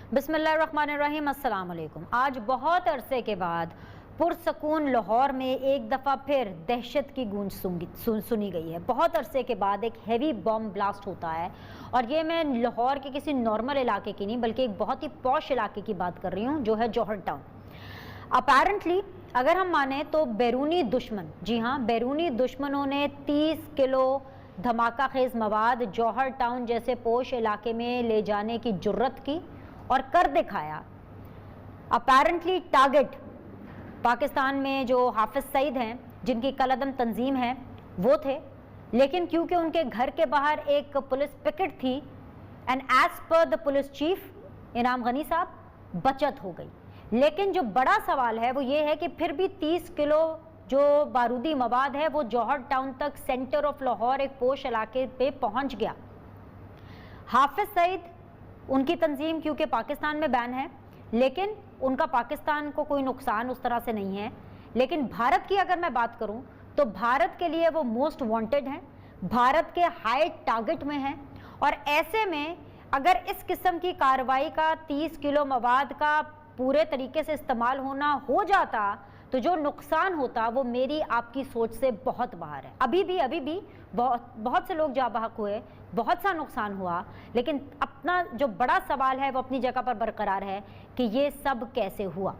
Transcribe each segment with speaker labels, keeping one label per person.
Speaker 1: बिस्मिल्लाहिर्रहमानिर्रहीम, अस्सलाम वालेकुम। आज बहुत अरसे के बाद पुरसकून लाहौर में एक दफ़ा फिर दहशत की गूंज सुनी गई है। बहुत अरसे के बाद एक हैवी बॉम्ब ब्लास्ट होता है, और ये मैं लाहौर के किसी नॉर्मल इलाके की नहीं बल्कि एक बहुत ही पॉश इलाके की बात कर रही हूँ, जो है जौहर टाउन। अपेरेंटली अगर हम माने तो बैरूनी दुश्मन, जी हाँ, बैरूनी दुश्मनों ने 30 किलो धमाका खेज मवाद जौहर टाउन जैसे पोश इलाके में ले जाने की जुर्रत की और कर दिखाया। अपेरेंटली टारगेट पाकिस्तान में जो हाफिज सईद हैं, जिनकी कलअदम तंजीम है, वो थे, लेकिन क्योंकि उनके घर के बाहर एक पुलिस पिकेट थी and as per the police chief Inam Ghani साहब, बचत हो गई। लेकिन जो बड़ा सवाल है वो ये है कि फिर भी 30 किलो जो बारूदी मवाद है वो जौहर टाउन तक, सेंटर ऑफ लाहौर, एक पोश इलाके पे पहुंच गया। हाफिज सईद, उनकी तंजीम क्योंकि पाकिस्तान में बैन है, लेकिन उनका पाकिस्तान को कोई नुकसान उस तरह से नहीं है। लेकिन भारत की अगर मैं बात करूं तो भारत के लिए वो मोस्ट वांटेड हैं, भारत के हाई टारगेट में हैं। और ऐसे में अगर इस किस्म की कार्रवाई का 30 किलो मवाद का पूरे तरीके से इस्तेमाल होना हो जाता तो जो नुकसान होता वो मेरी आपकी सोच से बहुत बाहर है। अभी भी बहुत से लोग जा बहक हुए, बहुत सा नुकसान हुआ, लेकिन अपना जो बड़ा सवाल है वो अपनी जगह पर बरकरार है कि ये सब कैसे हुआ।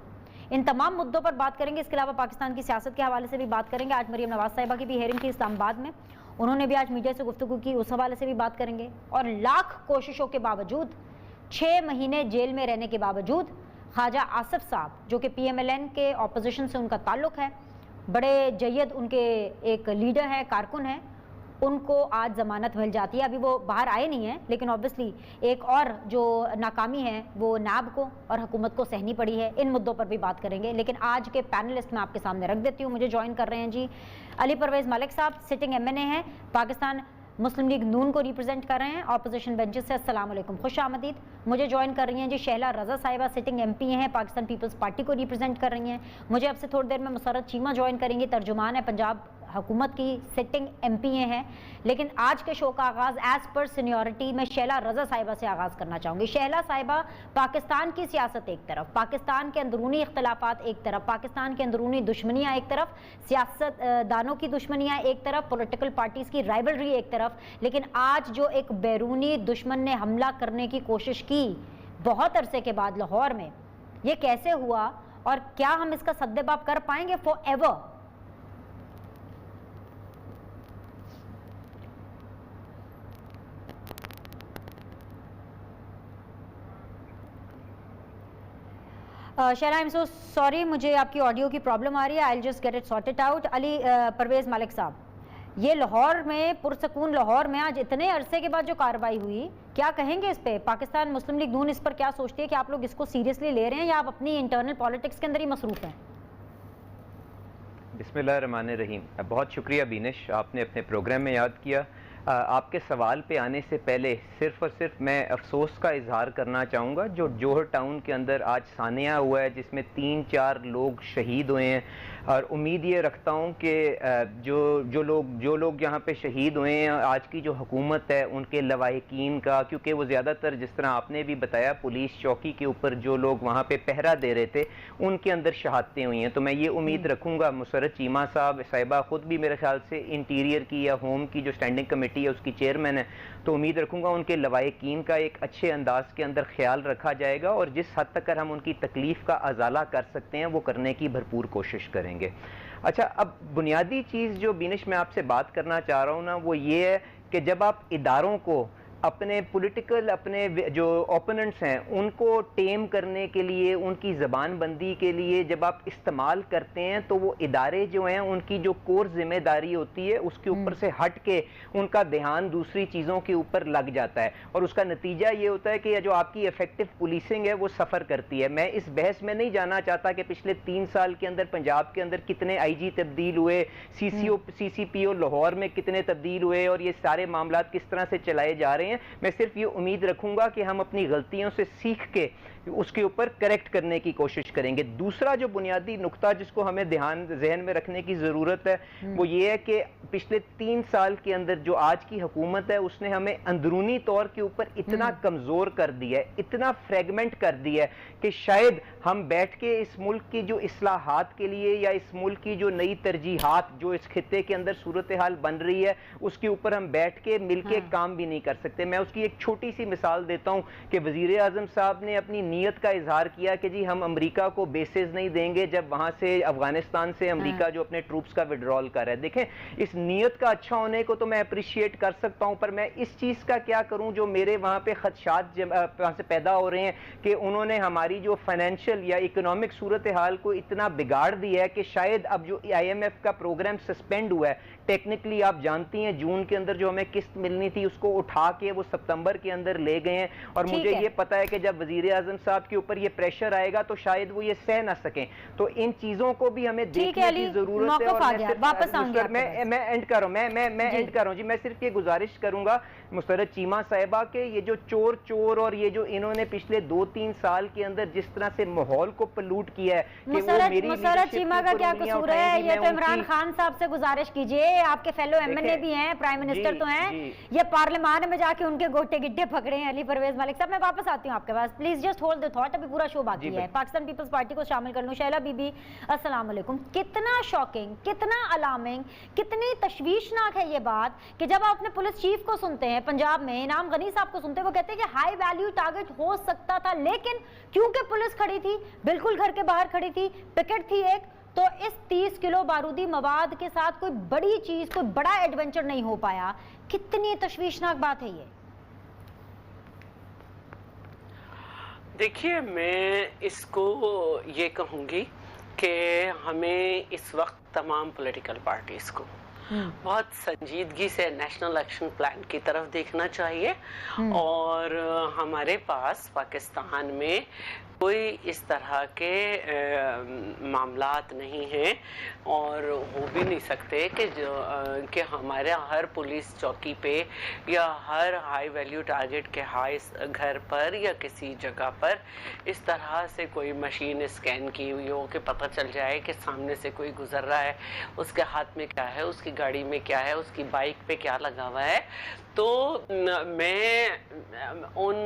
Speaker 1: इन तमाम मुद्दों पर बात करेंगे। इसके अलावा पाकिस्तान की सियासत के हवाले से भी बात करेंगे। आज मरीम नवाज साहिबा की भी हेयरिंग थी इस्लामाबाद में, उन्होंने भी आज मीडिया से गुफ्तगू की, उस हवाले से भी बात करेंगे। और लाख कोशिशों के बावजूद, 6 महीने जेल में रहने के बावजूद, ख्वाजा आसिफ साहब जो कि PMLN के ऑपोजिशन से उनका ताल्लुक़ है, बड़े जयद उनके एक लीडर हैं, कारकुन हैं, उनको आज ज़मानत मिल जाती है। अभी वो बाहर आए नहीं हैं, लेकिन ऑब्वियसली एक और जो नाकामी है वो नाब को और हुकूमत को सहनी पड़ी है। इन मुद्दों पर भी बात करेंगे। लेकिन आज के पैनलिस्ट मैं आपके सामने रख देती हूँ। मुझे ज्वाइन कर रहे हैं जी अली परवेज़ मलिक साहब, सिटिंग MNA हैं, पाकिस्तान मुस्लिम लीग नून को रिप्रेजेंट कर रहे हैं ऑपोजिशन बेंचेस से। अस्सलाम वालेकुम, खुश आमदीद। मुझे ज्वाइन कर रही हैं जी शहला रज़ा साहिबा, सिटिंग MP हैं, पाकिस्तान पीपल्स पार्टी को रिप्रेजेंट कर रही हैं। मुझे अब से थोड़ी देर में मुसर्रत चीमा ज्वाइन करेंगी, तर्जुमान है पंजाब हुकूमत की, सिटिंग MP हैं। लेकिन आज के शो का आगाज़ एज पर सीनियरिटी में शहला रज़ा साहिबा से आगाज़ करना चाहूँगी। शहला साहिबा, पाकिस्तान की सियासत एक तरफ, पाकिस्तान के अंदरूनी इख्तलाफात एक तरफ, पाकिस्तान के अंदरूनी दुश्मनियाँ एक तरफ, सियासत दानों की दुश्मनियाँ एक तरफ, पॉलिटिकल पार्टीज़ की राइवलरी एक तरफ, लेकिन आज जो एक बैरूनी दुश्मन ने हमला करने की कोशिश की बहुत अरसे के बाद लाहौर में, ये कैसे हुआ और क्या हम इसका सद्देबाब कर पाएंगे for ever? Shehla, I am so sorry, मुझे आपकी ऑडियो की प्रॉब्लम आ रही है। I will just get it sorted out. Ali Pervez Malik साहब, ये लाहौर में, पुरसकून लाहौर में आज इतने अरसे के बाद जो कार्रवाई हुई, क्या कहेंगे इस पे? पाकिस्तान मुस्लिम लीग नून इस पर क्या सोचती है कि आप लोग इसको सीरियसली ले रहे हैं या आप अपनी इंटरनल पॉलिटिक्स के अंदर ही मसरूफ़ हैं?
Speaker 2: बिस्मिल्लाहिर्रहमानिर्रहीम। बहुत शुक्रिया बीनिश, आपने अपने प्रोग्राम में याद किया। आपके सवाल पे आने से पहले सिर्फ़ और सिर्फ मैं अफसोस का इजहार करना चाहूँगा जो जौहर टाउन के अंदर आज सानिया हुआ है, जिसमें 3-4 लोग शहीद हुए हैं। और उम्मीद ये रखता हूँ कि जो लोग यहाँ पे शहीद हुए हैं, आज की जो हुकूमत है उनके लवाहिकीन का, क्योंकि वो ज़्यादातर, जिस तरह आपने भी बताया, पुलिस चौकी के ऊपर जो लोग वहाँ पे पहरा दे रहे थे, उनके अंदर शहादतें हुई हैं। तो मैं ये उम्मीद रखूँगा, मुसर्रत चीमा साहिबा ख़ुद भी मेरे ख्याल से इंटीरियर की या होम की जो स्टैंडिंग कमेटी है उसकी चेयरमैन है, तो उम्मीद रखूँगा उनके लवाहिकीन का एक अच्छे अंदाज के अंदर ख्याल रखा जाएगा और जिस हद तक हम उनकी तकलीफ़ का अजाला कर सकते हैं वो करने की भरपूर कोशिश करेंगे। अच्छा, अब बुनियादी चीज़ जो बीनिश मैं आपसे बात करना चाह रहा हूँ ना, वो ये है कि जब आप इदारों को अपने पॉलिटिकल, अपने जो ओपोनेंट्स हैं उनको टेम करने के लिए, उनकी ज़बानबंदी के लिए जब आप इस्तेमाल करते हैं, तो वो इदारे जो हैं उनकी जो कोर जिम्मेदारी होती है उसके ऊपर से हट के उनका ध्यान दूसरी चीज़ों के ऊपर लग जाता है और उसका नतीजा ये होता है कि जो आपकी इफेक्टिव पुलिसिंग है वो सफ़र करती है। मैं इस बहस में नहीं जाना चाहता कि पिछले 3 साल के अंदर पंजाब के अंदर कितने IG तब्दील हुए, CCPO लाहौर में कितने तब्दील हुए और ये सारे मामला किस तरह से चलाए जा रहे हैं। मैं सिर्फ ये उम्मीद रखूंगा कि हम अपनी गलतियों से सीख के उसके ऊपर करेक्ट करने की कोशिश करेंगे। दूसरा जो बुनियादी नुक्ता जिसको हमें ध्यान जहन में रखने की ज़रूरत है वो ये है कि पिछले 3 साल के अंदर जो आज की हुकूमत है उसने हमें अंदरूनी तौर के ऊपर इतना कमज़ोर कर दिया है, इतना फ्रेगमेंट कर दिया है कि शायद हम बैठ के इस मुल्क की जो इस्लाहात के लिए या इस मुल्क की जो नई तरजीहात जो इस खित्ते के अंदर सूरत हाल बन रही है उसके ऊपर हम बैठ के मिल के काम भी नहीं कर सकते। मैं उसकी एक छोटी सी मिसाल देता हूँ कि वज़ीर आज़म साहब ने अपनी नीयत का इजहार किया कि जी हम अमेरिका को बेसेस नहीं देंगे जब वहाँ से अफगानिस्तान से अमेरिका जो अपने ट्रूप्स का विड्रॉल कर रहा है। देखें, इस नीयत का अच्छा होने को तो मैं अप्रिशिएट कर सकता हूँ, पर मैं इस चीज़ का क्या करूँ जो मेरे वहाँ पे खदशात वहाँ से पैदा हो रहे हैं कि उन्होंने हमारी जो फाइनेंशियल या इकोनॉमिक सूरत हाल को इतना बिगाड़ दिया है कि शायद अब जो IMF का प्रोग्राम सस्पेंड हुआ है, टेक्निकली आप जानती हैं जून के अंदर जो हमें किस्त मिलनी थी उसको उठा के वो सितंबर के अंदर ले गए हैं। और मुझे ये पता है कि जब वजीर आजम साहब के ऊपर ये प्रेशर आएगा तो शायद वो ये सह ना सकें। तो इन चीजों को भी हमें देखने की जरूरत है। और मैं एंड कर रहा हूँ, मैं एंड कर रहा हूँ जी। मैं सिर्फ ये गुजारिश करूंगा मुस्तरद चीमा साहिबा के ये जो चोर और ये जो इन्होंने पिछले 2-3 साल के अंदर जिस तरह से माहौल को पलूट किया है कि वो मेरी
Speaker 1: मुस्तरद चीमा का क्या कसूर है? ये तो इमरान खान साहब से गुजारिश कीजिए, आपके फेलो MNA भी हैं, प्राइम मिनिस्टर तो हैं, ये पार्लियामान में जाके उनके गोटे गिड्डे पकड़े हैं। अली परवेज मलिक साहब, मैं वापस आती हूँ आपके पास, please just hold the thought, अभी पूरा शो बाकी है। पाकिस्तान पीपल्स पार्टी को शामिल कर लूँ। शैला बीबी, अस्सलाम वालेकुम। कितना शॉकिंग, कितना अलार्मिंग, कितनी तशवीशनाक है ये बात कि जब आप अपने पुलिस चीफ को सुनते हैं पंजाब में, इनाम गनी साहब को सुनते हैं, वो कहते हैं कि हाई वैल्यू टारगेट हो सकता था, लेकिन क्योंकि पुलिस खड़ी थी, बिल्कुल घर के बाहर खड़ी थी, पिकेट थी एक, तो इस 30 किलो बारूदी मवाद के साथ कोई बड़ी चीज, कोई बड़ा एडवेंचर नहीं हो पाया। कितनी तशवीशनाक बात है ये।
Speaker 3: देखिए, मैं इसको ये कहूँगी कि हमें इस वक्त तमाम पॉलिटिकल पार्टीज़ को बहुत संजीदगी से नेशनल एक्शन प्लान की तरफ देखना चाहिए। और हमारे पास पाकिस्तान में कोई इस तरह के मामलात नहीं हैं और हो भी नहीं सकते कि हमारे हर पुलिस चौकी पे या हर हाई वैल्यू टारगेट के हाई घर पर या किसी जगह पर इस तरह से कोई मशीन स्कैन की हुई हो कि पता चल जाए कि सामने से कोई गुजर रहा है, उसके हाथ में क्या है, उसकी गाड़ी में क्या है, उसकी बाइक पे क्या लगा हुआ है। तो मैं उन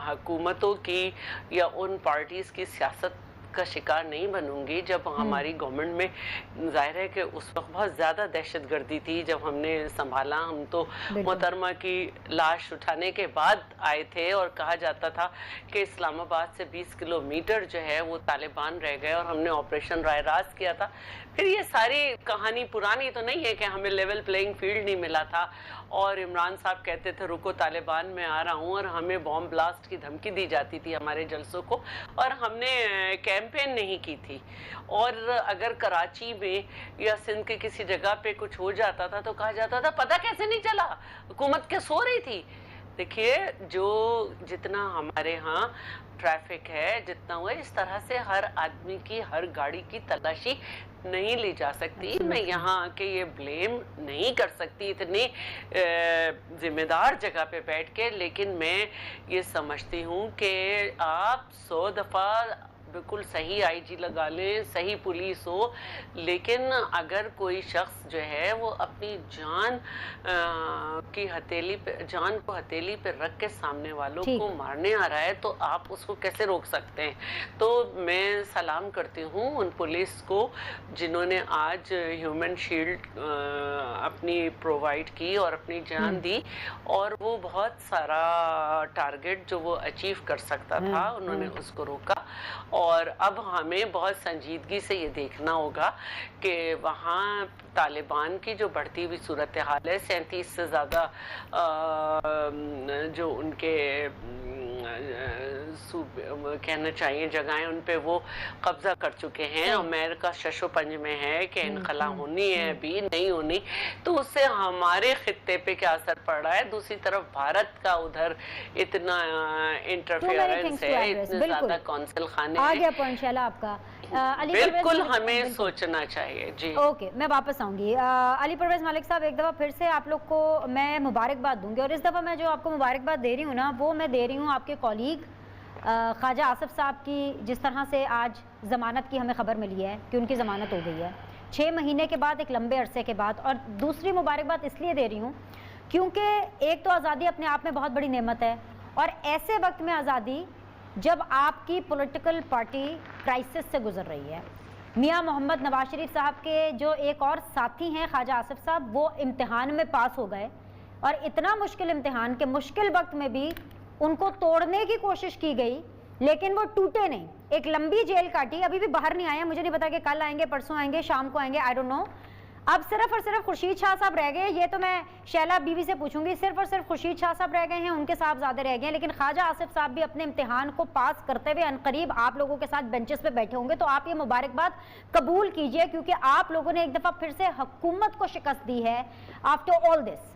Speaker 3: हुकूमतों की या उन पार्टीज़ की सियासत का शिकार नहीं बनूंगी जब हमारी गवर्नमेंट में जाहिर है कि उस वक्त बहुत ज़्यादा दहशतगर्दी थी। जब हमने संभाला, हम तो मोहतरमा की लाश उठाने के बाद आए थे और कहा जाता था कि इस्लामाबाद से 20 किलोमीटर जो है वो तालिबान रह गए और हमने ऑपरेशन राय राज किया था। फिर ये सारी कहानी पुरानी तो नहीं है कि हमें लेवल प्लेइंग फील्ड नहीं मिला था और इमरान साहब कहते थे रुको तालिबान में आ रहा हूँ, और हमें बॉम्ब ब्लास्ट की धमकी दी जाती थी हमारे जलसों को और हमने कैंपेन नहीं की थी। और अगर कराची में या सिंध के किसी जगह पे कुछ हो जाता था तो कहा जाता था पता कैसे नहीं चला, हुकूमत क्या सो रही थी। देखिए, जो जितना हमारे यहाँ ट्रैफिक है, जितना हुआ, इस तरह से हर आदमी की, हर गाड़ी की तलाशी नहीं ली जा सकती। मैं यहाँ आके ये ब्लेम नहीं कर सकती इतनी जिम्मेदार जगह पे बैठ के, लेकिन मैं ये समझती हूँ कि आप 100 दफ़ा बिल्कुल सही आईजी लगा लें, सही पुलिस हो, लेकिन अगर कोई शख्स जो है वो अपनी जान की हथेली पे, जान को हथेली पे रख के सामने वालों को मारने आ रहा है तो आप उसको कैसे रोक सकते हैं। तो मैं सलाम करती हूँ उन पुलिस को जिन्होंने आज ह्यूमन शील्ड अपनी प्रोवाइड की और अपनी जान दी, और वो बहुत सारा टारगेट जो वो अचीव कर सकता था उन्होंने उसको रोका। और अब हमें बहुत संजीदगी से ये देखना होगा कि वहाँ तालिबान की जो बढ़ती हुई सूरत हाल है, 37 से ज़्यादा जो उनके कहना चाहिए जगहें उन पे वो कब्जा कर चुके हैं। अमेरिका शशोपंज में है कि इनखला होनी है, अभी नहीं होनी, तो उससे हमारे खित्ते पे क्या असर पड़ रहा है। दूसरी तरफ भारत का उधर इतना इंटरफेरेंस है, इतने ज्यादा कौंसिल खाने
Speaker 1: आ गया पॉइंट शैला आपका।
Speaker 3: बिल्कुल हमें सोचना चाहिए जी।
Speaker 1: ओके, मैं वापस आऊंगी। अली परवेज मलिक साहब, एक दफ़ा फिर से आप लोग को मैं मुबारकबाद दूंगी, और इस दफ़ा मैं जो आपको मुबारकबाद दे रही हूँ ना, वो मैं दे रही हूँ आपके कॉलीग ख्वाजा आसिफ साहब की जिस तरह से आज ज़मानत की हमें ख़बर मिली है कि उनकी ज़मानत हो गई है 6 महीने के बाद, एक लंबे अरसे के बाद। और दूसरी मुबारकबाद इसलिए दे रही हूँ क्योंकि एक तो आज़ादी अपने आप में बहुत बड़ी नेमत है, और ऐसे वक्त में आज़ादी जब आपकी पॉलिटिकल पार्टी क्राइसिस से गुजर रही है। मियाँ मोहम्मद नवाज शरीफ साहब के जो एक और साथी हैं ख्वाजा आसिफ साहब, वो इम्तिहान में पास हो गए, और इतना मुश्किल इम्तिहान के मुश्किल वक्त में भी उनको तोड़ने की कोशिश की गई, लेकिन वो टूटे नहीं। एक लंबी जेल काटी, अभी भी बाहर नहीं आए, मुझे नहीं पता कि कल आएंगे, परसों आएंगे, शाम को आएंगे, आई डोंट नो। अब सिर्फ और सिर्फ खुर्शीद शाह साहब रह गए, ये तो मैं शैला बीवी से पूछूंगी। सिर्फ और सिर्फ खुर्शीद शाह साहब रह गए हैं, उनके साहबजादे रह गए हैं, लेकिन ख्वाजा आसिफ साहब भी अपने इम्तिहान को पास करते हुए अनकरीब आप लोगों के साथ बेंचेस पे बैठे होंगे। तो आप ये मुबारकबाद कबूल कीजिए, क्योंकि आप लोगों ने एक दफ़ा फिर से हुकूमत को शिकस्त दी है आफ्टर ऑल दिस।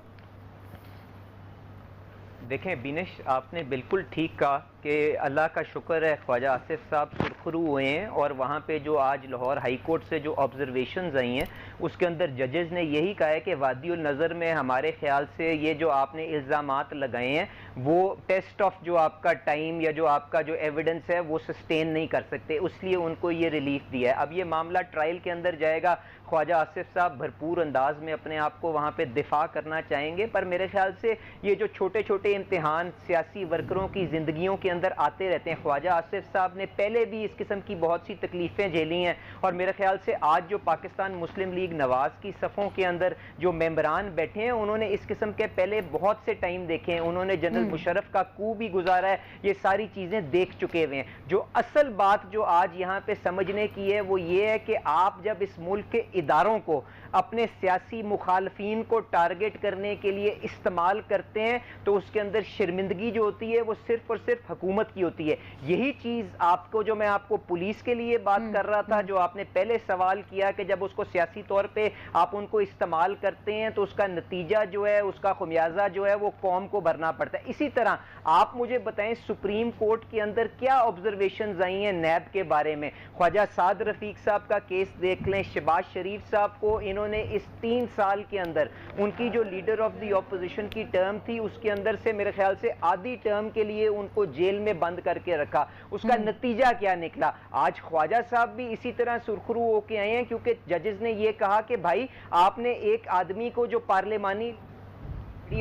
Speaker 2: देखें बिनिश, आपने बिल्कुल ठीक कहा कि अल्लाह का शुक्र है ख्वाजा आसिफ साहब सुरखरू हुए हैं, और वहाँ पे जो आज लाहौर हाई कोर्ट से जो ऑब्जर्वेशंस आई हैं उसके अंदर जजेस ने यही कहा है कि वादियुल नज़र में हमारे ख्याल से ये जो आपने इल्ज़ामात लगाए हैं वो टेस्ट ऑफ जो आपका टाइम या जो आपका जो एविडेंस है वो सस्टेन नहीं कर सकते, इसलिए उनको ये रिलीफ दिया है। अब ये मामला ट्रायल के अंदर जाएगा, ख्वाजा आसिफ साहब भरपूर अंदाज में अपने आप को वहाँ पे दिफा करना चाहेंगे, पर मेरे ख्याल से ये जो छोटे छोटे इम्तिहान सियासी वर्करों की ज़िंदगियों के अंदर आते रहते हैं। ख्वाजा आसिफ साहब ने पहले भी इस किस्म की बहुत सी तकलीफ़ें झेली हैं, और मेरे ख्याल से आज जो पाकिस्तान मुस्लिम लीग नवाज़ की सफ़ों के अंदर जो मेंबरान बैठे हैं उन्होंने इस किस्म के पहले बहुत से टाइम देखे हैं, उन्होंने जनरल मुशर्रफ का कू भी गुजारा है, ये सारी चीज़ें देख चुके हुए हैं। जो असल बात जो आज यहाँ पे समझने की है वो ये है कि आप जब इस मुल्क के इदारों को अपने सियासी मुखालफीन को टारगेट करने के लिए इस्तेमाल करते हैं तो उसके अंदर शर्मिंदगी जो होती है वो सिर्फ और सिर्फ हुकूमत की होती है। यही चीज़ आपको, जो मैं आपको पुलिस के लिए बात कर रहा था, जो आपने पहले सवाल किया कि जब उसको सियासी तौर पे आप उनको इस्तेमाल करते हैं तो उसका नतीजा जो है, उसका खुमियाजा जो है वो कौम को भरना पड़ता है। इसी तरह आप मुझे बताएं सुप्रीम कोर्ट के अंदर क्या ऑब्जर्वेशंस आई हैं नैब के बारे में। ख्वाजा साद रफीक साहब का केस देख लें, शहबाज शरीफ साहब को इन्होंने इस 3 साल के अंदर उनकी जो लीडर ऑफ द ऑपोजिशन की टर्म थी उसके अंदर से मेरे ख्याल से आधी टर्म के लिए उनको जेल में बंद करके रखा, उसका नतीजा क्या निकला। आज ख्वाजा साहब भी इसी तरह सुरखरू होके आए हैं, क्योंकि जजेस ने यह कहा कि भाई आपने एक आदमी को जो पार्लिमानी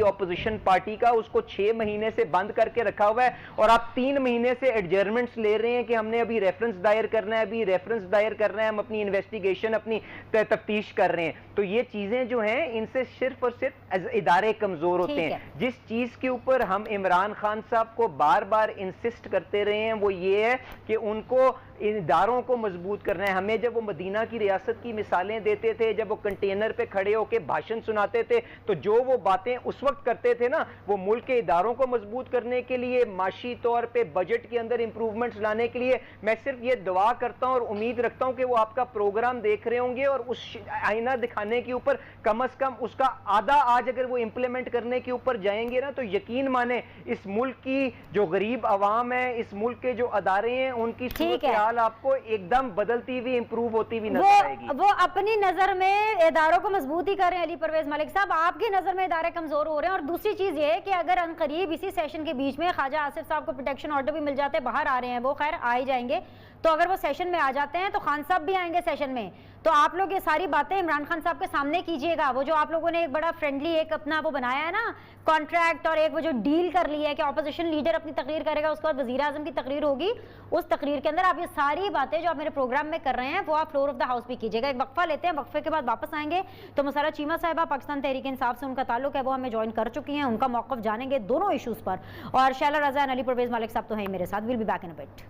Speaker 2: ऑपोजिशन पार्टी का उसको 6 महीने से बंद करके रखा हुआ है, और आप 3 महीने से एडजर्नमेंट्स ले रहे हैं कि हमने अभी रेफरेंस दायर करना है, अभी रेफरेंस दायर कर रहे हैं, हम अपनी इन्वेस्टिगेशन, अपनी तफ्तीश कर रहे हैं। तो ये चीजें जो हैं इनसे सिर्फ और सिर्फ इदारे कमजोर होते हैं। जिस चीज के ऊपर हम इमरान खान साहब को बार बार इंसिस्ट करते रहे हैं वो ये है कि उनको इन इदारों को मजबूत करना है। हमें जब वो मदीना की रियासत की मिसालें देते थे, जब वो कंटेनर पे खड़े होकर भाषण सुनाते थे, तो जो वो बातें उस वक्त करते थे ना, वो मुल्क के इदारों को मजबूत करने के लिए, माशी तौर पे बजट के अंदर इंप्रूवमेंट्स लाने के लिए। मैं सिर्फ ये दुआ करता हूं और उम्मीद रखता हूं कि वो आपका प्रोग्राम देख रहे होंगे और उस आईना दिखाने के ऊपर कम अज कम उसका आधा आज अगर वो इंप्लीमेंट करने के ऊपर जाएंगे ना, तो यकीन माने इस मुल्क की जो गरीब आवाम है, इस मुल्क के जो अदारे हैं, उनकी सूरत हाल आपको एकदम बदलती हुई, इंप्रूव होती हुई नजर आएगी।
Speaker 1: वो अपनी नजर में इदारों को मजबूत ही कर रहे हैं अली परवेज मलिक साहब, आपकी नजर में इदारे कमजोर हो रहे हैं। और दूसरी चीज ये है कि अगर अनकरीब इसी सेशन के बीच में ख्वाजा आसिफ साहब को प्रोटेक्शन ऑर्डर भी मिल जाते, बाहर आ रहे हैं वो, खैर आ ही जाएंगे, तो अगर वो सेशन में आ जाते हैं तो खान साहब भी आएंगे सेशन में, तो आप लोग ये सारी बातें इमरान खान साहब के सामने कीजिएगा। वो जो आप लोगों ने एक बड़ा फ्रेंडली एक अपना वो बनाया है ना कॉन्ट्रैक्ट, और एक वो जो डील कर ली है कि ऑपोजिशन लीडर अपनी तकरीर करेगा, उसके बाद वजीर आजम की तकरीर होगी, उस तकरीर के अंदर आप ये सारी बातें जो आप मेरे प्रोग्राम में कर रहे हैं वो आप फ्लोर ऑफ द हाउस भी कीजिएगा। एक वक्फा लेते हैं, वक्फे के बाद वापस आएंगे तो मसारा चीमा साहिबा पाकिस्तान तहरीक इंसाफ से उनका ताल्लुक है, वो हमें ज्वाइन कर चुकी हैं, उनका मौक़िफ़ जानेंगे दोनों इशूज़ पर। और शैला रज़ा अली परवेज मलिक साहब तो हैं मेरे साथ। Will be back in a bit.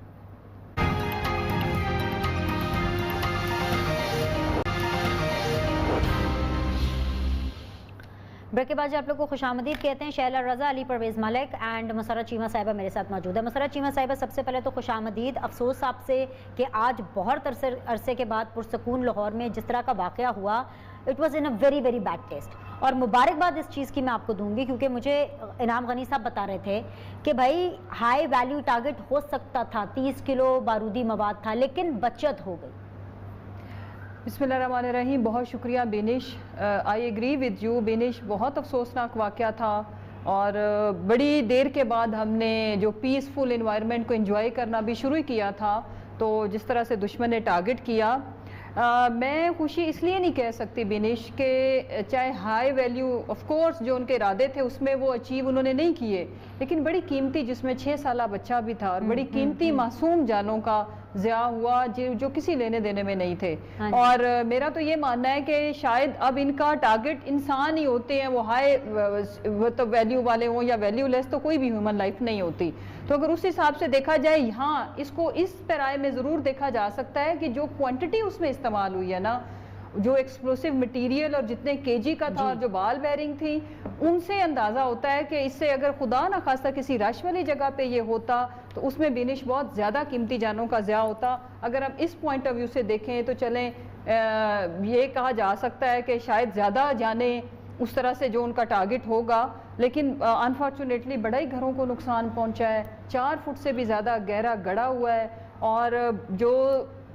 Speaker 1: Break के बाद जो आप लोग को खुशामदीद कहते हैं, शैला रज़ा, अली परवेज़ मलिक एंड मसर्रत चीमा साहिबा मेरे साथ मौजूद है। मसर्रत चीमा साहिबा, सबसे पहले तो खुशामदीद। अफसोस आपसे कि आज बहुत अरसे के बाद पुरसकून लाहौर में जिस तरह का वाक़या हुआ, it was in a very very bad taste. और मुबारकबाद इस चीज़ की मैं आपको दूंगी क्योंकि मुझे इनाम गनी साहब बता रहे थे कि भाई हाई वैल्यू टारगेट हो सकता था, 30 किलो बारूदी मवाद था, लेकिन बचत हो गई।
Speaker 4: बिस्मिल्लाहिर्रहमानिर्रहीम। बहुत शुक्रिया बेनिश, आई एग्री विद यू बेनिश, बहुत अफसोसनाक वाक़या था। और बड़ी देर के बाद हमने जो पीसफुल इन्वायरमेंट को एंजॉय करना भी शुरू किया था, तो जिस तरह से दुश्मन ने टारगेट किया, मैं खुशी इसलिए नहीं कह सकती बिनिश के, चाहे हाई वैल्यू ऑफ कोर्स जो उनके इरादे थे उसमें वो अचीव उन्होंने नहीं किए, लेकिन बड़ी कीमती, जिसमें 6 साल बच्चा भी था और बड़ी कीमती मासूम जानों का ज़िया हुआ जो किसी लेने देने में नहीं थे। और मेरा तो ये मानना है कि शायद अब इनका टारगेट इंसान ही होते हैं, वो हाई तो वैल्यू वाले हों या वैल्यूलेस, तो कोई भी ह्यूमन लाइफ नहीं होती। तो अगर उस हिसाब से देखा जाए, हाँ, इसको इस पैराए में ज़रूर देखा जा सकता है कि जो क्वांटिटी उसमें इस्तेमाल हुई है ना, जो एक्सप्लोसिव मटेरियल और जितने केजी का था और जो बाल बेरिंग थी, उनसे अंदाज़ा होता है कि इससे अगर खुदा ना खास्ता किसी रश वाली जगह पे ये होता तो उसमें बिनिश बहुत ज़्यादा कीमती जानों का ज़िया होता। अगर हम इस पॉइंट ऑफ व्यू से देखें तो चलें, ये कहा जा सकता है कि शायद ज़्यादा जाने उस तरह से जो उनका टारगेट होगा, लेकिन अनफॉर्चुनेटली बड़ा ही घरों को नुकसान पहुंचा है। 4 फुट से भी ज़्यादा गहरा गड़ा हुआ है और जो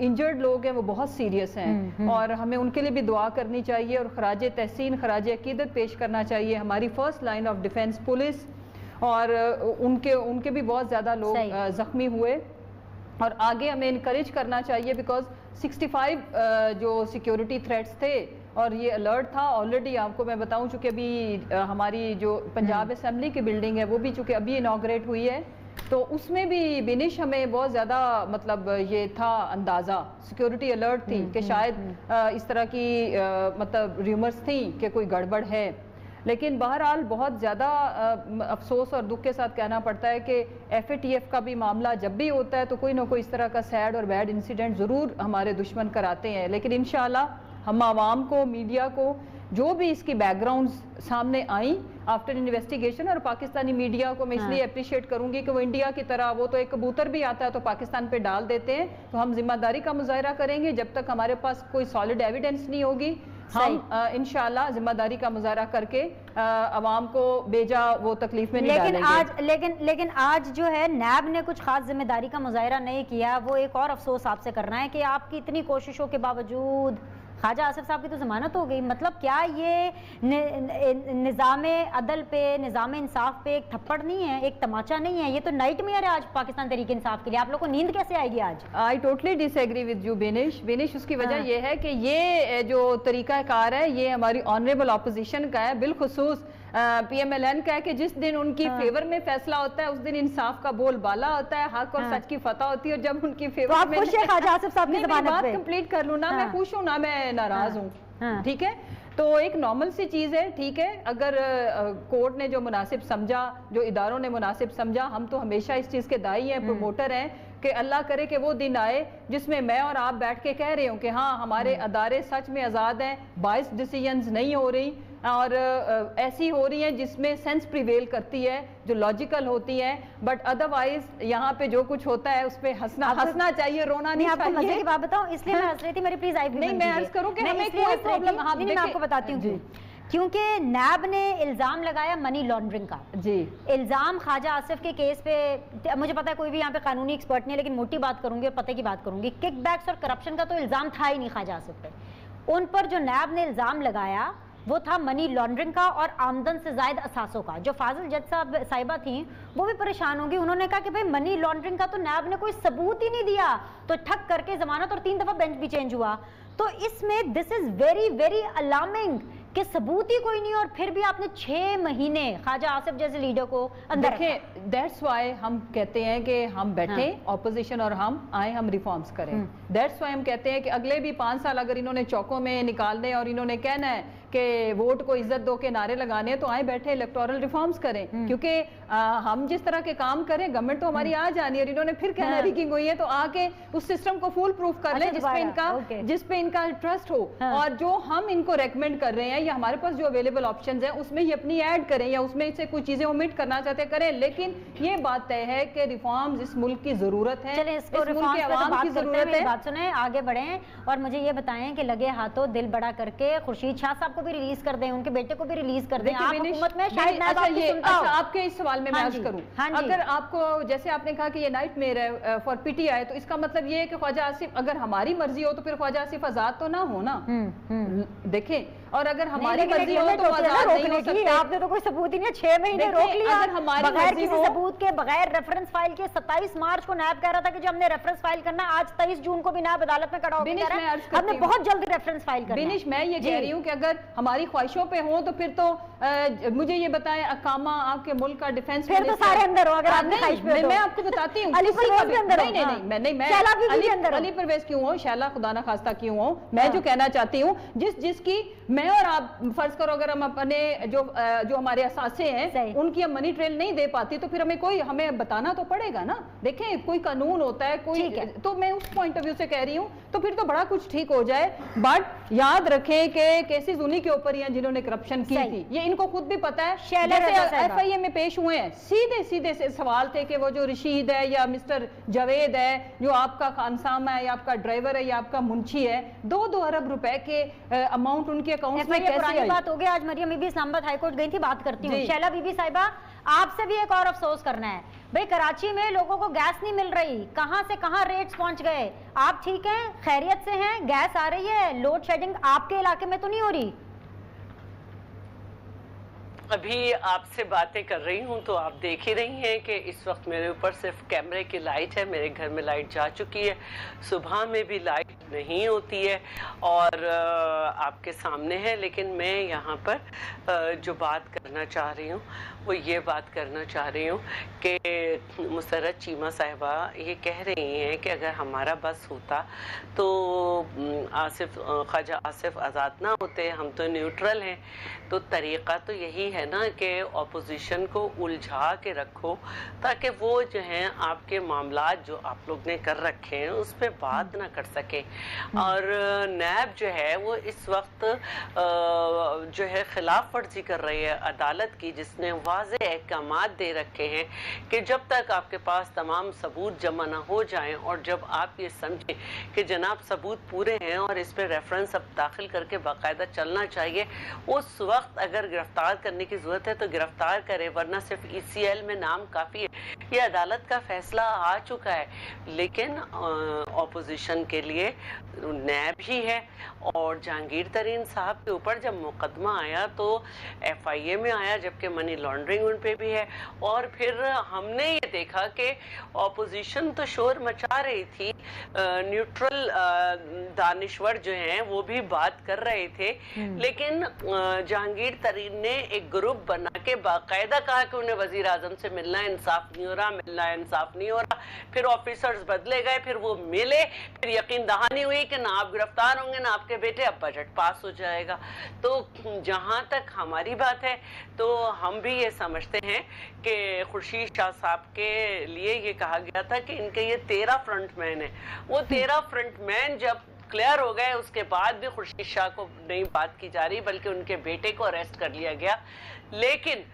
Speaker 4: इंजर्ड लोग हैं वो बहुत सीरियस हैं और हमें उनके लिए भी दुआ करनी चाहिए और खराज तहसीन, खराज अकीदत पेश करना चाहिए हमारी first line of defence police, और उनके भी बहुत ज़्यादा लोग ज़ख्मी हुए। और आगे हमें इनकरेज करना चाहिए बिकॉज 65 जो सिक्योरिटी थ्रेट्स थे और ये अलर्ट था ऑलरेडी। आपको मैं बताऊं, चूँकि अभी हमारी जो पंजाब असेंबली की बिल्डिंग है वो भी चूँकि अभी इनॉग्रेट हुई है, तो उसमें भी बिनिश हमें बहुत ज़्यादा मतलब ये था अंदाज़ा, सिक्योरिटी अलर्ट थी कि शायद इस तरह की मतलब र्यूमर्स थी कि कोई गड़बड़ है। लेकिन बहरहाल बहुत ज़्यादा अफसोस और दुख के साथ कहना पड़ता है कि FATF का भी मामला जब भी होता है तो कोई ना कोई इस तरह का सैड और बैड इंसिडेंट ज़रूर हमारे दुश्मन कराते हैं। लेकिन इंशाल्लाह हम आवाम को, मीडिया को, जो भी इसकी बैकग्राउंड्स सामने आई आफ्टर इन्वेस्टिगेशन, और पाकिस्तानी मीडिया को मैं इसलिए अप्रिशिएट करूंगी कि वो इंडिया की तरह, वो तो एक कबूतर भी आता है तो पाकिस्तान पे डाल देते हैं, तो हम जिम्मेदारी का मुजाहरा करेंगे जब तक हमारे पास कोई सॉलिड एविडेंस नहीं होगी। हम इंशाल्लाह जिम्मेदारी का मुजाहरा करके अवाम को बेजा वो तकलीफ में नहीं डालेंगे।
Speaker 1: लेकिन आज जो है नैब ने कुछ खास जिम्मेदारी का मुजाहरा नहीं किया, वो एक और अफसोस आपसे करना है कि आपकी इतनी कोशिशों के बावजूद ख्वाजा आसिफ साहब की तो जमानत हो गई। मतलब क्या ये निज़ाम अदल पे, निज़ाम इंसाफ पे एक थप्पड़ नहीं है, एक तमाचा नहीं है? ये तो नाइटमेयर है आज पाकिस्तान तहरीक इंसाफ के लिए। आप लोग को नींद कैसे आएगी आज?
Speaker 4: I totally disagree with you बिनिश। उसकी वजह यह है कि ये जो तरीकाकार है ये हमारी ऑनरेबल ऑपोजिशन का है, बिलखुसूस PMLN का है कि जिस दिन उनकी फेवर में फैसला होता है उस दिन इंसाफ का बोल बाला होता है, हक और सच की फतह होती है। और जब उनकी फेवर में बात कंप्लीट कर लूँ ना, मैं खुश हूँ ना मैं नाराज हूँ, ठीक है? तो एक नॉर्मल सी चीज़ है, ठीक है? अगर कोर्ट ने जो मुनासिब समझा, जो इदारों ने मुनासिब समझा, हम तो हमेशा इस चीज़ के दाई हैं, प्रोमोटर हैं कि अल्लाह करे कि वो दिन आए जिसमें मैं और आप बैठ के कह रहे हो कि हाँ हमारे अदारे सच में आज़ाद हैं, बाइस डिसीजंस नहीं हो रही और ऐसी हो रही हैं जिसमें सेंस प्रिवेल करती है, जो लॉजिकल होती है। बट अदरवाइज यहाँ पे जो कुछ होता है उस पर हंसना चाहिए, रोना नहीं चाहिए।
Speaker 1: आपको मजे की बात बताऊं, इसलिए मैं हंस रही थी, मेरी प्लीज आई
Speaker 4: नहीं, मैं अर्ज करूं कि हमें कोई प्रॉब्लम, हाँ
Speaker 1: मैं आपको बताती हूँ क्योंकि नैब ने इल्जाम लगाया मनी लॉन्ड्रिंग का। जी, इल्जाम ख्वाजा आसिफ के केस पे, मुझे पता है कोई भी यहाँ पे कानूनी एक्सपर्ट नहीं है, लेकिन मोटी बात करूंगी और पते की बात करूंगी। किकबैक्स और करप्शन का तो इल्जाम था ही नहीं ख्वाजा आसिफ पे। उन पर जो नैब ने इल्जाम लगाया वो था मनी लॉन्ड्रिंग का और आमदन से जायद असासों का। जो फाजिल जज साहिबा थी वो भी परेशान होगी, उन्होंने कहा कि भाई मनी लॉन्ड्रिंग का तो नैब ने कोई सबूत ही नहीं दिया, तो ठग करके जमानत और 3 दफा बेंच भी चेंज हुआ। तो इसमें this is very very alarming कि सबूत ही कोई नहीं और फिर भी आपने 6 महीने ख्वाजा आसिफ जैसे लीडर को अंदर रखा।
Speaker 4: दैट्स वाई हम कहते हैं कि हम बैठे ऑपोजिशन और हम आए, हम रिफॉर्म्स करें। दैट्स वाई हम कहते हैं कि अगले भी 5 साल अगर इन्होंने चौकों में निकालने और इन्होंने कहना है कि वोट को इज्जत दो के नारे लगाने हैं, तो आए बैठे इलेक्टोरल रिफॉर्म्स करें। क्योंकि हम जिस तरह के काम करें, गवर्नमेंट तो हमारी आ जानी है और इन्होंने फिर कहना रिगिंग हुई है, तो आके उस सिस्टम को फुल प्रूफ कर ले जिसपे इनका ट्रस्ट हो। और जो हम इनको रेकमेंड कर रहे हैं या हमारे पास जो अवेलेबल ऑप्शंस हैं उसमें ये अपनी ऐड करें या उसमें से कुछ चीजें ओमिट करना चाहते करें, लेकिन ये बात तय है कि रिफॉर्म्स इस मुल्क की जरूरत है।
Speaker 1: चलें, इसको रिफॉर्म्स पे बात करते हैं, बात सुने, आगे बढ़ें और मुझे ये बताएं कि लगे हाथों दिल बड़ा करके खुर्शीद शाह साहब को भी रिलीज कर दें, उनके बेटे को भी रिलीज कर दें। आप हुकूमत में शायद मैं बात नहीं सुनता हूं।
Speaker 4: आपके इस सवाल में मैं अर्ज करूं, अगर आपको जैसे आपने कहा कि ये नाइटमेयर है फॉर PTI, तो इसका मतलब ये है कि ख्वाजा आसिफ, अगर हमारी मर्जी हो तो फिर ख्वाजा आसिफ आजाद तो ना हो ना। देखें, और अगर हमारी
Speaker 1: लेकिन
Speaker 4: मर्जी हो
Speaker 1: लिमिट
Speaker 4: तो
Speaker 1: होती है ना
Speaker 4: आजाद नहीं हो
Speaker 1: रोकने की।
Speaker 4: सकते।
Speaker 1: आपने तो कोई सबूत ही नहीं, 6 महीने
Speaker 4: देखिए,
Speaker 1: रोक लिया
Speaker 4: अगर हमारी
Speaker 1: बगैर
Speaker 4: मर्जी
Speaker 1: किसी
Speaker 4: हो-
Speaker 1: सबूत के, बगैर रेफरेंस फाइल के। 27 मार्च को नैब कह रहा था कि जो हमने रेफरेंस फाइल करना, आज 23 जून को भी नैब अदालत में खड़ा होकर
Speaker 4: बिनिश,
Speaker 1: कह रहा
Speaker 4: मैं
Speaker 1: है
Speaker 4: अर्ज करती
Speaker 1: हमने
Speaker 4: हूँ।
Speaker 1: बहुत जल्दी रेफरेंस फाइल करना है।
Speaker 4: बिनिश, मैं ये
Speaker 1: जी।
Speaker 4: कह रही हूँ कि अगर हमारी ख्वाहिशों पे हो तो फिर तो मुझे ये बताएं, अकामा आपके मुल्क का डिफेंस
Speaker 1: फिर तो सारे अंदर हो, अगर आपने ख्वाहिश पे हो तो।
Speaker 4: मैं आपको बताती हूँ
Speaker 1: अली
Speaker 4: किसी का
Speaker 1: परवेज भी अंदर हो।
Speaker 4: नहीं नहीं
Speaker 1: हाँ।
Speaker 4: नहीं, मैं
Speaker 1: शैला बीबी भी अंदर हो।
Speaker 4: अली परवेज क्यों हो, शैला खुदा ना खास्ता क्यों हो, मैं
Speaker 1: हाँ।
Speaker 4: जो कहना चाहती हूँ जिसकी मैं और आप फर्ज करो अगर हम अपने जो हमारे असासे हैं
Speaker 1: सही।
Speaker 4: उनकी हम मनी ट्रेल नहीं दे पाती तो फिर हमें बताना तो पड़ेगा ना। देखें, कोई कानून होता है, कोई,
Speaker 1: ठीक है।
Speaker 4: तो मैं उस पॉइंट ऑफ व्यू से कह रही हूँ तो फिर तो बड़ा कुछ ठीक हो जाए। बट याद रखें कि केसेस उन्हीं के ऊपर ही हैं जिन्होंने करप्शन की
Speaker 1: सही।
Speaker 4: थी, ये इनको खुद भी पता है।
Speaker 1: शैला रजा
Speaker 4: जैसे
Speaker 1: साहिबा।
Speaker 4: FIA में पेश हुए हैं, सीधे सीधे से सवाल थे कि वो जो रशीद है या मिस्टर जावेद है, जो आपका खानसामा है या आपका ड्राइवर है या आपका मुंशी है, 2-2 अरब रुपए के अमाउंट उनके अकाउंट में कैसे
Speaker 1: पुरानी
Speaker 4: आई?
Speaker 1: बात हो गई। आज मरियम बीबी इस्लामाबाद हाईकोर्ट गई थी, बात करती हूँ।
Speaker 4: जी।
Speaker 1: शैला बीबी साहिबा, आपसे भी एक और अफसोस करना है भाई, कराची में लोगों को गैस नहीं मिल रही, कहां से कहां रेट्स पहुंच गए। आप ठीक हैं, खैरियत से हैं, गैस आ रही है, लोड शेडिंग आपके इलाके में तो नहीं हो रही?
Speaker 3: अभी आपसे बातें कर रही हूँ तो आप देख ही रही हैं कि इस वक्त मेरे ऊपर सिर्फ कैमरे की लाइट है। मेरे घर में लाइट जा चुकी है, सुबह में भी लाइट नहीं होती है और आपके सामने है। लेकिन मैं यहाँ पर जो बात करना चाह रही हूँ वो ये बात करना चाह रही हूँ कि मुसर्रत चीमा साहिबा ये कह रही हैं कि अगर हमारा बस होता तो ख्वाजा आसिफ आज़ाद ना होते, हम तो न्यूट्रल हैं। तो तरीक़ा तो यही है ना कि अपोजिशन को उलझा के रखो ताकि वो जो हैं आपके मामलात जो आप लोग ने कर रखे हैं उस पर बात ना कर सके। और नैब जो है वो इस वक्त जो है खिलाफ वर्जी कर रही है अदालत की, जिसने वाज़े अहकामात दे रखे हैं कि जब तक आपके पास तमाम सबूत जमा ना हो जाएं और जब आप ये समझें कि जनाब सबूत पूरे हैं और इस पर रेफरेंस अब दाखिल करके बाकायदा चलना चाहिए, उस वक्त अगर गिरफ्तार करने की ज़रूरत है तो गिरफ्तार करें, वरना सिर्फ ECL में नाम काफ़ी है। ये अदालत का फैसला आ चुका है। लेकिन ऑपोजिशन के लिए नैब ही है। और जहांगीर तरीन साहब के ऊपर जब मुकदमा आया तो FIA में आया, जबकि मनी लॉन्ड्रिंग उन पे भी है। और फिर हमने ये देखा कि ऑपोजिशन तो शोर मचा रही थी, न्यूट्रल दानिश्वर जो हैं वो भी बात कर रहे थे, लेकिन जहांगीर तरीन ने एक ग्रुप बना के बाकायदा कहा कि उन्हें वजीर आजम से मिलना है, इंसाफ नहीं हो रहा, मिलना है, इंसाफ नहीं हो रहा। फिर ऑफिसर्स बदले गए, फिर वो मिले, फिर यकीन दहानी हुई कि ना आप गिरफ्तार होंगे ना आपके बेटे, अब बजट पास हो जाएगा। तो जहां तक हमारी बात है तो हम भी ये समझते हैं कि खुर्शीद शाह साहब के लिए ये कहा गया था कि इनके ये 13 फ्रंटमैन है। वो 13 फ्रंटमैन जब क्लियर हो गए उसके बाद भी खुर्शीद शाह को नहीं बात की जा रही, बल्कि उनके बेटे को अरेस्ट कर लिया गया। लेकिन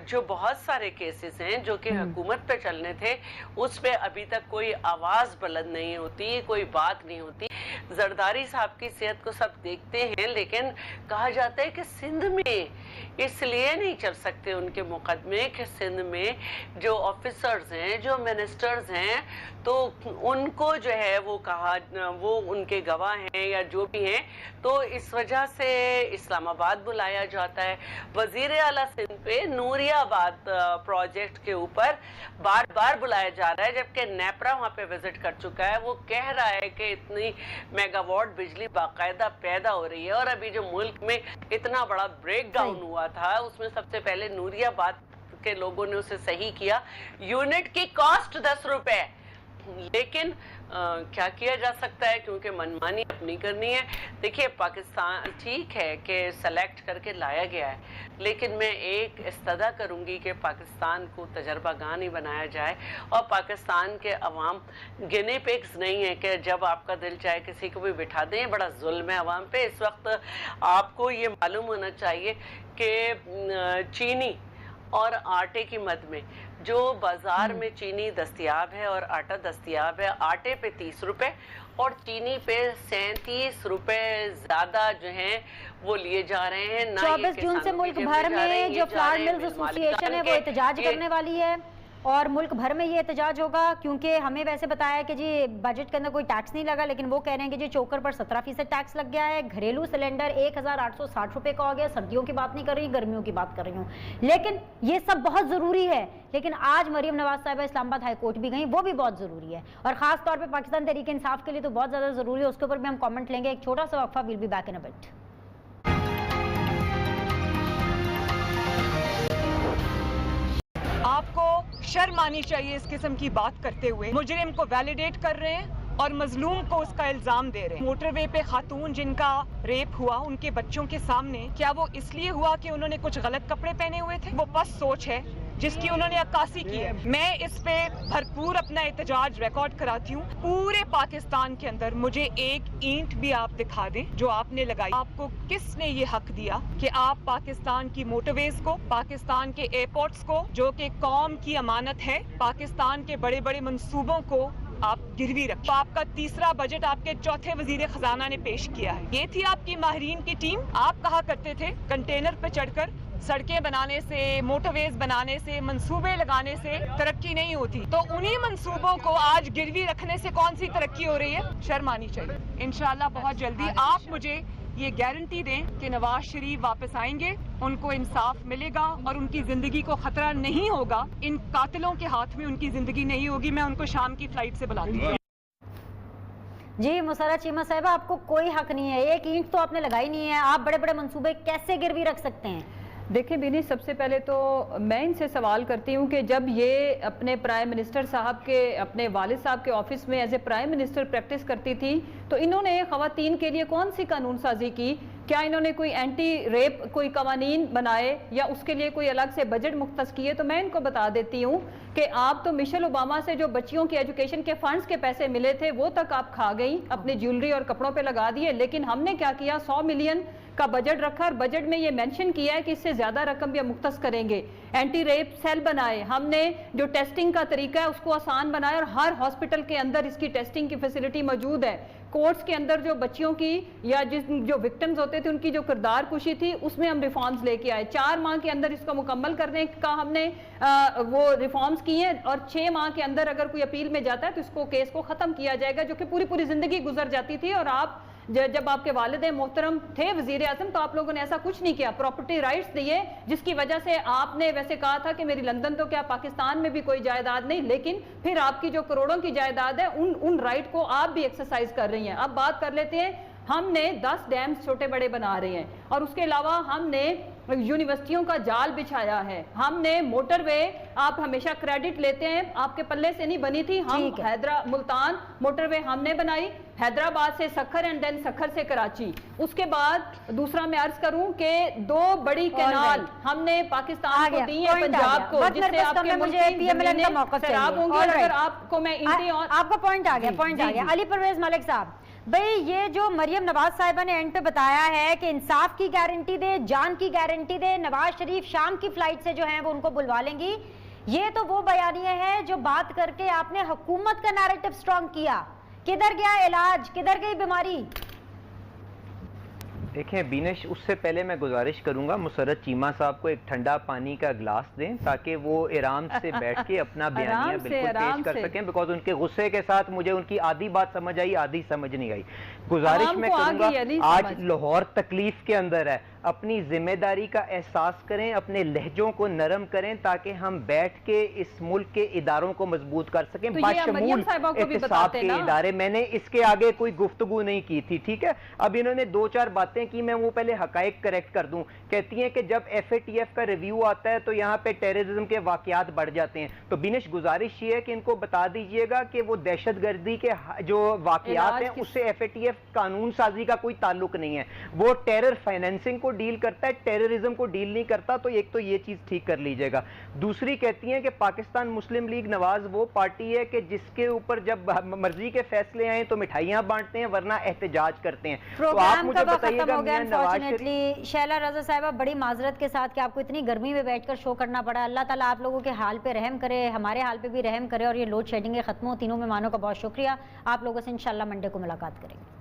Speaker 3: जो बहुत सारे केसेस हैं जो कि हुकूमत पे चलने थे, उस पे अभी तक कोई आवाज़ बुलंद नहीं होती, कोई बात नहीं होती। जरदारी साहब की सेहत को सब देखते हैं, लेकिन कहा जाता है कि सिंध में इसलिए नहीं चल सकते उनके मुकदमे कि सिंध में जो ऑफिसर्स हैं, जो मिनिस्टर्स हैं, तो उनको जो है वो कहा, वो उनके गवाह हैं या जो भी हैं, तो इस वजह से इस्लामाबाद बुलाया जाता है। वजीर आला सिंध पे नूरियाबाद प्रोजेक्ट के ऊपर बार बार बुलाया जा रहा है, जबकि नेपरा वहाँ पे विजिट कर चुका है। वो कह रहा है कि इतनी मेगावाट बिजली बाकायदा पैदा हो रही है। और अभी जो मुल्क में इतना बड़ा ब्रेक डाउन हुआ था, उसमें सबसे पहले नूरियाबाद के लोगों ने उसे सही किया। यूनिट की कॉस्ट 10 रुपए, लेकिन क्या किया जा सकता है, क्योंकि मनमानी अपनी करनी है। देखिए, पाकिस्तान ठीक है कि सेलेक्ट करके लाया गया है, लेकिन मैं एक इस्तदा करूंगी कि पाकिस्तान को तजर्बागाह नहीं बनाया जाए और पाकिस्तान के अवाम गिने पिग्स नहीं है कि जब आपका दिल चाहे किसी को भी बिठा दें। बड़ा जुल्म है अवाम पे। इस वक्त आपको ये मालूम होना चाहिए कि चीनी और आटे की मद में जो बाजार में चीनी दस्तयाब है और आटा दस्तयाब है, आटे पे 30 रुपए और चीनी पे 37 रुपए ज्यादा जो हैं वो लिए जा रहे हैं।
Speaker 1: 24 जून से मुल्क भर में जो फ्लावर मिल्स एसोसिएशन है वो एहतजाज करने वाली है। और मुल्क भर में ये एहतजाज होगा, क्योंकि हमें वैसे बताया कि जी बजट के अंदर कोई टैक्स नहीं लगा, लेकिन वो कह रहे हैं कि जी चोकर पर 17% टैक्स लग गया है, घरेलू सिलेंडर 1860 रुपये का हो गया। सर्दियों की बात नहीं कर रही, गर्मियों की बात कर रही हूँ, लेकिन ये सब बहुत ज़रूरी है। लेकिन आज मरियम नवाज साहिबा इस्लामाबाद हाई कोर्ट भी गई, वो भी बहुत ज़रूरी है, और ख़ास तौर पर पाकिस्तान तहरीक इंसाफ के लिए तो बहुत ज़्यादा ज़रूरी है। उसके ऊपर भी हम कॉमेंट लेंगे। एक छोटा सा वक्फा, will be back in a bit.
Speaker 5: आपको शर्म आनी चाहिए इस किस्म की बात करते हुए। मुजरिम को वैलिडेट कर रहे हैं और मजलूम को उसका इल्जाम दे रहे हैं। मोटरवे पे खातून जिनका रेप हुआ, उनके बच्चों के सामने, क्या वो इसलिए हुआ कि उन्होंने कुछ गलत कपड़े पहने हुए थे? वो बस सोच है जिसकी उन्होंने अक्कासी की है। मैं इस पे भरपूर अपना एहतजाज रिकॉर्ड कराती हूँ। पूरे पाकिस्तान के अंदर मुझे एक ईंट भी आप दिखा दें जो आपने लगाई। आपको किसने ये हक दिया कि आप पाकिस्तान की मोटरवेज को, पाकिस्तान के एयरपोर्ट्स को, जो कि कौम की अमानत है, पाकिस्तान के बड़े बड़े मंसूबों को आप गिरवी रख? आपका तीसरा बजट आपके चौथे वजीर खजाना ने पेश किया है। ये थी आपकी माहिरीन की टीम। आप कहा करते थे कंटेनर पे चढ़कर सड़कें बनाने से, मोटरवेज बनाने से, मंसूबे लगाने से तरक्की नहीं होती। तो उन्हीं मंसूबों को आज गिरवी रखने से कौन सी तरक्की हो रही है? शर्म आनी चाहिए। इंशाल्लाह बहुत जल्दी आप मुझे ये गारंटी दें कि नवाज शरीफ वापस आएंगे, उनको इंसाफ मिलेगा और उनकी जिंदगी को खतरा नहीं होगा। इन कातिलों के हाथ में उनकी जिंदगी नहीं होगी। मैं उनको शाम की फ्लाइट से बुलाती हूँ।
Speaker 1: जी मुसर्रत चीमा साहिबा, आपको कोई हक नहीं है, एक ईंट तो आपने लगाई नहीं है, आप बड़े बड़े मंसूबे कैसे गिरवी रख सकते हैं?
Speaker 4: देखिए बिनी, सबसे पहले तो मैं इनसे सवाल करती हूँ कि जब ये अपने प्राइम मिनिस्टर साहब के, अपने वालिद साहब के ऑफिस में as a prime minister practice करती थी, तो इन्होंने ख़वातीन के लिए कौन सी कानून साजी की? क्या इन्होंने कोई एंटी रेप कोई कवानीन बनाए या उसके लिए कोई अलग से बजट मुख्तस किए? तो मैं इनको बता देती हूँ कि आप तो मिशेल ओबामा से जो बच्चियों की एजुकेशन के फंड्स के पैसे मिले थे वो तक आप खा गई, अपनी ज्वेलरी और कपड़ों पे लगा दिए। लेकिन हमने क्या किया, 100 मिलियन का बजट रखा और बजट में ये मेंशन किया है कि इससे ज्यादा रकम भी मुख्तस करेंगे। एंटी रेप सेल बनाए हमने, जो टेस्टिंग का तरीका है उसको आसान बनाया और हर हॉस्पिटल के अंदर इसकी टेस्टिंग की फैसिलिटी मौजूद है। कोर्ट्स के अंदर जो बच्चियों की या जो विक्टिम्स होते थे उनकी जो किरदार कुशी थी उसमें हम रिफॉर्म्स लेके आए। 4 माह के अंदर इसको मुकम्मल करने का हमने वो रिफॉर्म्स किए और 6 माह के अंदर अगर कोई अपील में जाता है तो इसको केस को खत्म किया जाएगा, जो कि पूरी पूरी जिंदगी गुजर जाती थी। और आप जब आपके वालिद मोहतरम थे वजीर आज़म तो आप लोगों ने ऐसा कुछ नहीं किया, प्रॉपर्टी राइट्स दिए, जिसकी वजह से आपने वैसे कहा था कि मेरी लंदन तो क्या पाकिस्तान में भी कोई जायदाद नहीं, लेकिन फिर आपकी जो करोड़ों की जायदाद है उन राइट को आप भी एक्सरसाइज कर रही हैं। अब बात कर लेते हैं, हमने 10 डैम्स छोटे बड़े बना रहे हैं और उसके अलावा हमने यूनिवर्सिटियों का जाल बिछाया है, हमने मोटरवे, आप हमेशा क्रेडिट लेते हैं, आपके पल्ले से नहीं बनी थी, हम मुल्तान मोटरवे हमने बनाई, हैदराबाद से सखर एंड देन सखर से कराची। उसके बाद दूसरा मैं अर्ज करूं कि 2 बड़ी कैनाल हमने पाकिस्तान को दी है, पंजाब को, जिससे आपके मुझे पीएमएलएन का मौका शराब होंगे। अगर आपको मैं
Speaker 1: आपका पॉइंट आ गया, अली परवेज मलिक साहब, भाई ये जो मरियम नवाज साहिबा ने एंड पे बताया है कि इंसाफ की गारंटी दे, जान की गारंटी दे, नवाज शरीफ शाम की फ्लाइट से जो है वो उनको बुलवा लेंगी, ये तो वो बयानिए है जो बात करके आपने हुकूमत का नैरेटिव स्ट्रॉन्ग किया। किधर गया इलाज, किधर गई बीमारी?
Speaker 2: देखें बीनेश, उससे पहले मैं गुजारिश करूंगा मुसर्रत चीमा साहब को एक ठंडा पानी का गिलास दें ताकि वो आराम से बैठ के अपना बयानिया बिल्कुल पेश कर सकें, बिकॉज उनके गुस्से के साथ मुझे उनकी आधी बात समझ आई, आधी समझ नहीं आई। गुजारिश मैं करूंगा, आज लाहौर तकलीफ के अंदर है, अपनी जिम्मेदारी का एहसास करें, अपने लहजों को नरम करें ताकि हम बैठ के इस मुल्क के इदारों को मजबूत कर सकें, बाशमूल एहतसाब के इदारे। मैंने इसके आगे कोई गुफ्तगू नहीं की थी, ठीक है। अब इन्होंने 2-4 बातें की, मैं वो पहले हकायक करेक्ट कर दूं। कहती हैं कि जब FATF का रिव्यू आता है तो यहाँ पे टेररिज्म के वाकयात बढ़ जाते हैं। तो बिनेश गुजारिश ये है कि इनको बता दीजिएगा कि वो दहशतगर्दी के जो वाकयात हैं उससे FATF कानून साजी का कोई ताल्लुक नहीं है, वो टेरर फाइनेंसिंग को डील करता है, टेररिज्म को डील नहीं करता। तो एक तो ये चीज ठीक कर लीजिएगा। दूसरी कहती हैं कि पाकिस्तान मुस्लिम लीग नवाज वो पार्टी है कि जिसके ऊपर जब मर्जी के फैसले आए तो मिठाइयां बांटते हैं वरना एहतजाज करते हैं। तो आप मुझे बताइएगा,
Speaker 1: अनफॉर्चुनेटली शैला रज़ा साहिबा, बड़ी माजरत के साथ कि आपको इतनी गर्मी में बैठकर शो करना पड़ा। अल्लाह ताला आप लोगों के हाल पे रहम करे, हमारे हाल पे भी रहम करे और ये लोड शेडिंग खत्म हो। तीनों मेहमानों का बहुत शुक्रिया। आप लोगों से इंशाल्लाह मंडे को मुलाकात करेंगे।